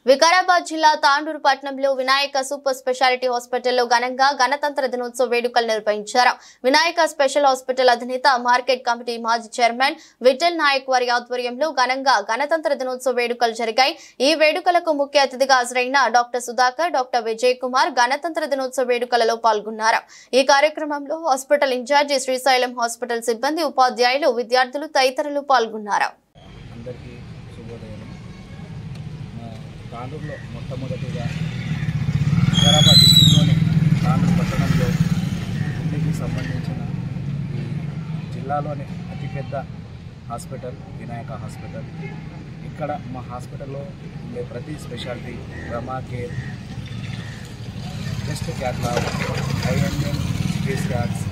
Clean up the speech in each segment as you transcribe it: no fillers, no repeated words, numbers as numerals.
వికారాబాద్ జిల్లా తాండూరు పట్టణంలో Vinayaka super speciality హాస్పిటల్లో ఘనంగా గణతంత్ర దినోత్సవ వేడుకలు నిర్వహించారు. వినాయక స్పెషల్ హాస్పిటల్ అధినేత మార్కెట్ కమిటీ మాజీ చైర్మన్ విఠల్ నాయక్ వారి ఆధ్వర్యంలో ఘనంగా గణతంత్ర దినోత్సవ వేడుకలు జరిగాయి. ఈ వేడుకలకు ముఖ్య అతిథిగా హాజరైన డాక్టర్ సుధాకర్, డాక్టర్ విజయ్ కుమార్ గణతంత్ర దినోత్సవ వేడుకలలో పాల్గొన్నారు. ఈ కార్యక్రమంలో హాస్పిటల్ ఇన్ఛార్జి శ్రీశైలం హాస్పిటల్ సిబ్బంది, ఉపాధ్యాయులు, విద్యార్థులు తదితరులు పాల్గొన్నారు. తాండూరులో మొట్టమొదటిగా వికారాబాద్ డిస్టిక్లోని తాండూరు పట్టణంలో గుండెకి సంబంధించిన ఈ జిల్లాలోని అతిపెద్ద హాస్పిటల్ వినాయక హాస్పిటల్. ఇక్కడ మా హాస్పిటల్లో ఉండే ప్రతి speciality trauma care, best cath lab, ఐఎన్ఎం, సిటీ స్కాన్స్,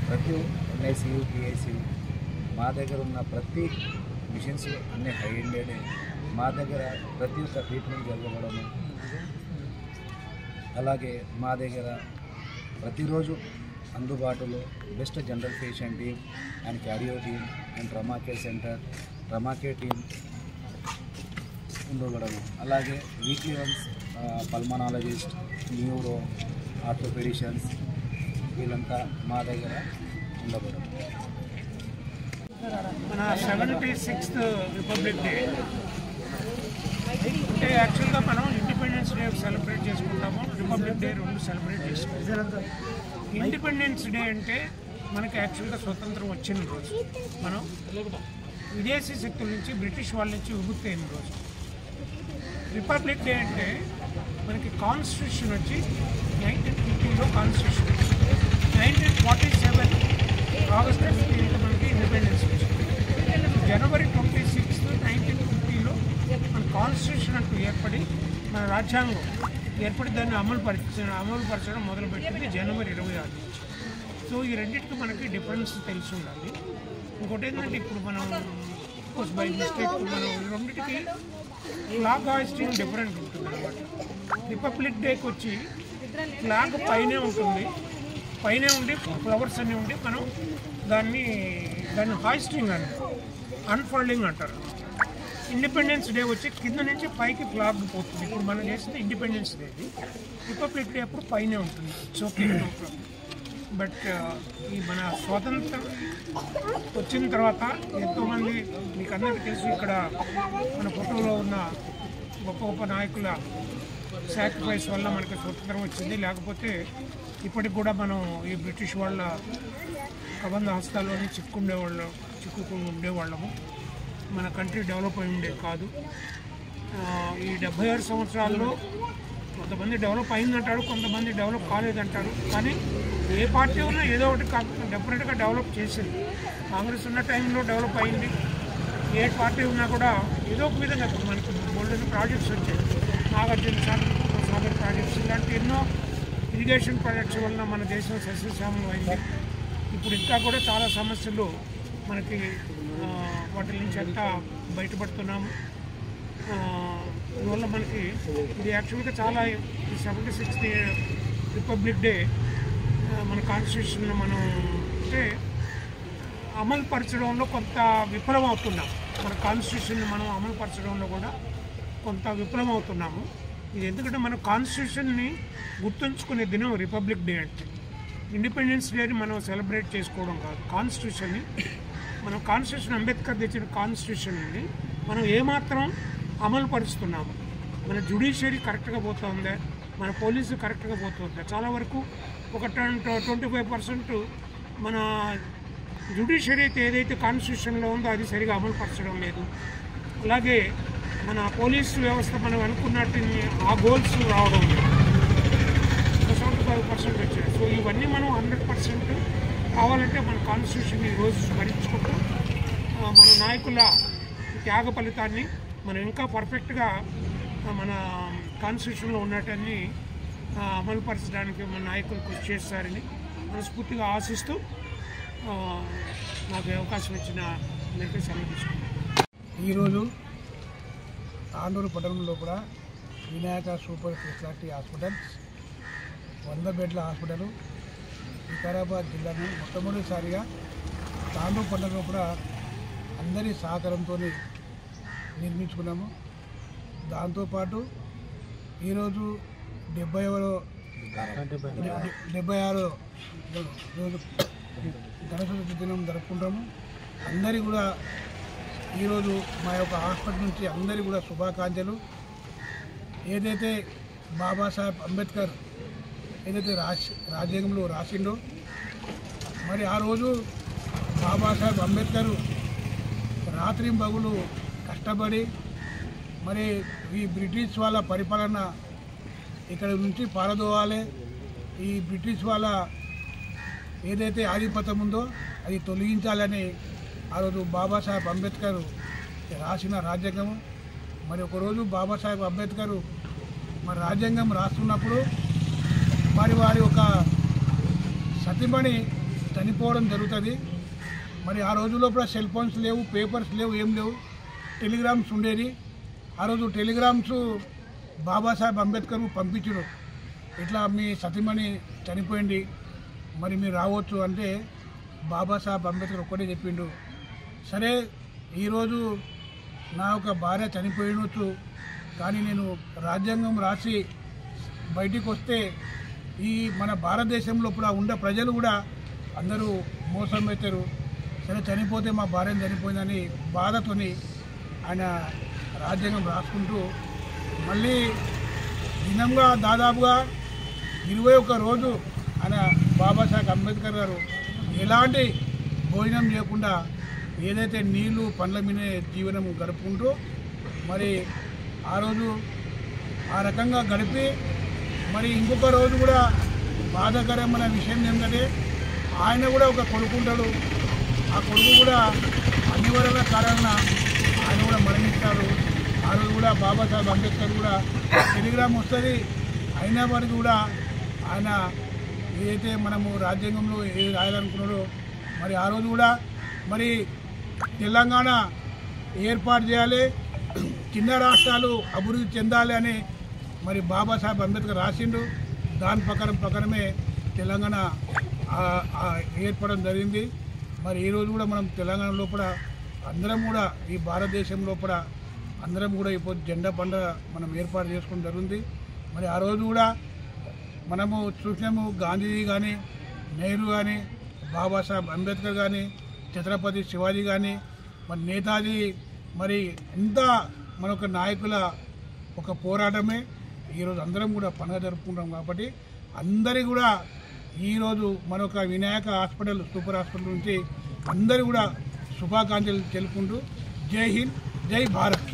ప్రతి ఎన్ఐసియు, పిఐసియు, మా దగ్గర ఉన్న ప్రతి మిషన్స్ అన్నీ హై ఎండెడ్. మా దగ్గర ప్రతి ఒక్క ట్రీట్మెంట్ జరగడము, అలాగే మా దగ్గర ప్రతిరోజు అందుబాటులో best general patient team and క్యారియో team and trauma care centre, trauma care team ఉండగలము. అలాగే weekly once pulmonologist, neuro, orthopedicians వీళ్ళంతా మా దగ్గర ఉండగలము. మన 76th రిపబ్లిక్ డే అంటే యాక్చువల్గా మనం ఇండిపెండెన్స్ డే సెలబ్రేట్ చేసుకుంటాము, రిపబ్లిక్ డే రెండు సెలబ్రేట్ చేసుకుంటాము. ఇండిపెండెన్స్ డే అంటే మనకి యాక్చువల్గా స్వతంత్రం వచ్చిన రోజు, మనం విదేశీ శక్తుల నుంచి, బ్రిటిష్ వాళ్ళ నుంచి విముక్తి అయిన రోజు. రిపబ్లిక్ డే అంటే మనకి కాన్స్టిట్యూషన్ వచ్చి 1950లో కాన్స్టిట్యూషన్, 1947 ఆగస్టు 15 మనకి ఇండిపెండెన్స్ వచ్చింది. జనవరి 26, 1950లో మన కాన్స్టిట్యూషన్ అంటూ ఏర్పడి, మన రాజ్యాంగం ఏర్పడి దాన్ని అమలుపరచడం మొదలుపెట్టింది జనవరి 26 నుంచి. సో ఈ రెండింటికి మనకి డిఫరెన్స్ తెలిసి ఉండాలి. ఇంకోటి ఏంటంటే ఇప్పుడు మనం బై మిస్టేక్ మనం రెండింటికి ఫ్లాగ్ హాయిస్టింగ్ డిఫరెంట్ ఉంటుంది అనమాట. రిపబ్లిక్ డేకి వచ్చి ఫ్లాగ్ పైనే ఉంటుంది, పైనే ఉండి ఫ్లవర్స్ అన్నీ ఉండి మనం దాన్ని హాయిస్టింగ్ అని, అన్ఫోల్డింగ్ అంటారు. ఇండిపెండెన్స్ డే వచ్చి కింద నుంచి పైకి ఫ్లాగ్ పోతుంది. ఇప్పుడు మనం చేసింది ఇండిపెండెన్స్ డే. రిపబ్లిక్ డే అప్పుడు పైనే ఉంటుంది. ఓకే, బట్ ఈ మన స్వాతంత్రం వచ్చిన తర్వాత ఎంతోమంది, మీకు అందరికీ తెలుసు, ఇక్కడ మన ఫోటోలో ఉన్న గొప్ప గొప్ప నాయకుల సాక్రిఫైస్ వల్ల మనకి స్వతంత్రం వచ్చింది. లేకపోతే ఇప్పటికి కూడా మనం ఈ బ్రిటిష్ వాళ్ళ ప్రబంధ హస్తాల్లోనే చిక్కుకుని ఉండేవాళ్ళము. మన కంట్రీ డెవలప్ అయి ఉండేది కాదు. ఈ 76 సంవత్సరాల్లో కొంతమంది డెవలప్ అయిందంటారు, కొంతమంది డెవలప్ కాలేదంటారు. కానీ ఏ పార్టీ ఉన్నా ఏదో ఒకటి డెఫినెట్గా డెవలప్ చేసింది. కాంగ్రెస్ ఉన్న టైంలో డెవలప్ అయింది. ఏ పార్టీ ఉన్నా కూడా ఏదో ఒక విధంగా మనకి గోల్డెన్ ప్రాజెక్ట్స్ వచ్చాయి, నాగార్జున సాగర్ ప్రాజెక్ట్స్, ఇలాంటి ఎన్నో ఇరిగేషన్ ప్రాజెక్ట్స్ వలన మన దేశం సస్యశ్యామలం అయింది. ఇప్పుడు ఇంకా కూడా చాలా సమస్యలు మనకి, వాటి నుంచి అంతా బయటపడుతున్నాము. అందువల్ల మనకి ఇది యాక్చువల్గా చాలా 76th రిపబ్లిక్ డే మన కాన్స్టిట్యూషన్ మనం అంటే అమలు పరచడంలో కొంత విఫలం అవుతున్నాం. మన కాన్స్టిట్యూషన్ మనం అమలు పరచడంలో కూడా కొంత విఫలం అవుతున్నాము. ఇది ఎందుకంటే మన కాన్స్టిట్యూషన్ని గుర్తుంచుకునే దినం రిపబ్లిక్ డే అంటే. ఇండిపెండెన్స్ డేని మనం సెలబ్రేట్ చేసుకోవడం కాదు, కాన్స్టిట్యూషన్ని మనం కాన్స్టిట్యూషన్, అంబేద్కర్ తెచ్చిన కాన్స్టిట్యూషన్ని మనం ఏమాత్రం అమలు పరుస్తున్నాము. మన జ్యుడిషియరీ కరెక్ట్గా పోతుందా, మన పోలీసు కరెక్ట్గా పోతుందా. చాలా వరకు ఒక 25% మన జ్యుడిషియరీ అయితే ఏదైతే కాన్స్టిట్యూషన్లో ఉందో అది సరిగా అమలు పరచడం లేదు. అలాగే మన పోలీసు వ్యవస్థ మనం అనుకున్నట్టు ఆ గోల్స్ రావడం లేదు. 75% వచ్చాయి. సో ఇవన్నీ మనం 100% కావాలంటే మన కాన్స్టిట్యూషన్ ఈరోజు స్మరించుకుంటూ మన నాయకుల త్యాగ ఫలితాన్ని మనం ఇంకా పర్ఫెక్ట్గా మన కాన్స్టిట్యూషన్లో ఉన్నటాన్ని అమలుపరచడానికి మన నాయకులు కృషి చేస్తారని మనస్ఫూర్తిగా ఆశిస్తూ నాకు అవకాశం ఇచ్చిన అందరికీ సెలవు తీసుకుంటాను. ఈరోజు తాండూరు పట్టణంలో కూడా వినాయక సూపర్ స్పెషాలిటీ హాస్పిటల్ 100 బెడ్ల హాస్పిటల్ వికారాబాద్ జిల్లాను మొట్టమొదటిసారిగా తాండూరు పట్టణంలో కూడా అందరి సహకారంతో నిర్మించుకున్నాము. దాంతోపాటు ఈరోజు 76వ రోజు గణేశ దినం జరుపుకుంటాము. అందరికీ కూడా ఈరోజు మా యొక్క హాస్పిటల్ నుంచి అందరికీ కూడా శుభాకాంక్షలు. ఏదైతే బాబాసాహెబ్ అంబేద్కర్ ఏదైతే రాజ్యాంగంలో రాసిండో మరి ఆ రోజు బాబాసాహెబ్ అంబేద్కర్ రాత్రి పగులు కష్టపడి మరి ఈ బ్రిటిష్ వాళ్ళ పరిపాలన ఇక్కడ నుంచి పారదోవాలి, ఈ బ్రిటిష్ వాళ్ళ ఏదైతే ఆధిపత్యం ఉందో అది తొలగించాలని ఆ రోజు బాబాసాహెబ్ అంబేద్కర్ రాసిన రాజ్యాంగం. మరి ఒకరోజు బాబాసాహెబ్ అంబేద్కర్ మరి రాజ్యాంగం రాస్తున్నప్పుడు మరి వారి ఒక సతీమణి చనిపోవడం జరుగుతుంది. మరి ఆ రోజుల్లో కూడా సెల్ ఫోన్స్ లేవు, పేపర్స్ లేవు, ఏం లేవు, టెలిగ్రామ్స్ ఉండేది. ఆ రోజు టెలిగ్రామ్స్ బాబాసాహెబ్ అంబేద్కర్ పంపించరు, ఇట్లా మీ సతీమణి చనిపోయింది మరి మీరు రావచ్చు అంటే బాబాసాహెబ్ అంబేద్కర్ ఒక్కటే చెప్పిండు, సరే ఈరోజు నా ఒక భార్య చనిపోయినచ్చు కానీ నేను రాజ్యాంగం రాసి బయటికి వస్తే ఈ మన భారతదేశంలో కూడా ఉండే ప్రజలు కూడా అందరూ మోసం అవుతారు, సరే చనిపోతే మా భార్య చనిపోయిందని బాధతోని ఆయన రాజ్యాంగం రాసుకుంటూ మళ్ళీ దినంగా దాదాపుగా 21 రోజు ఆయన బాబాసాహెబ్ అంబేద్కర్ గారు ఎలాంటి భోజనం చేయకుండా ఏదైతే నీళ్లు పండ్ల మీదే జీవనం గడుపుకుంటూ మరి ఆ రోజు ఆ రకంగా గడిపి మరి ఇంకొక రోజు కూడా బాధాకరమైన విషయం ఏంటంటే ఆయన కూడా ఒక కొడుకు ఉంటాడు, ఆ కొడుకు కూడా అనివార్య కారణాన ఆయన కూడా మరణిస్తారు. ఆ రోజు కూడా బాబాసాహెబ్ అంబేద్కర్ కూడా టెలిగ్రామ్ వస్తుంది, అయినా వరకు కూడా ఆయన ఏదైతే మనము రాజ్యాంగంలో ఏది రాయాలనుకున్నాడో మరి ఆ రోజు కూడా మరి తెలంగాణ ఏర్పాటు చేయాలి, చిన్న రాష్ట్రాలు అభివృద్ధి చెందాలి అని మరి బాబాసాహెబ్ అంబేద్కర్ రాసిండు. దాని ప్రకారమే తెలంగాణ ఏర్పడడం జరిగింది. మరి ఈరోజు కూడా మనం తెలంగాణ లోపల అందరం కూడా ఈ భారతదేశం లోపల అందరం కూడా ఇప్పుడు జెండా పండుగ మనం ఏర్పాటు చేసుకోవడం జరిగింది. మరి ఆ రోజు కూడా మనము చూసినాము, గాంధీజీ కానీ, నెహ్రూ కానీ, బాబాసాహెబ్ అంబేద్కర్ కానీ, ఛత్రపతి శివాజీ కానీ, మరి నేతాజీ, మరి ఇంత మనొక నాయకుల ఒక పోరాటమే ఈరోజు అందరం కూడా పండుగ జరుపుకుంటాం. కాబట్టి అందరి కూడా ఈరోజు మనొక వినాయక హాస్పిటల్ సూపర్ హాస్పిటల్ నుంచి అందరూ కూడా శుభాకాంక్షలు తెలుపుకుంటూ జై హింద్, జై భారత్.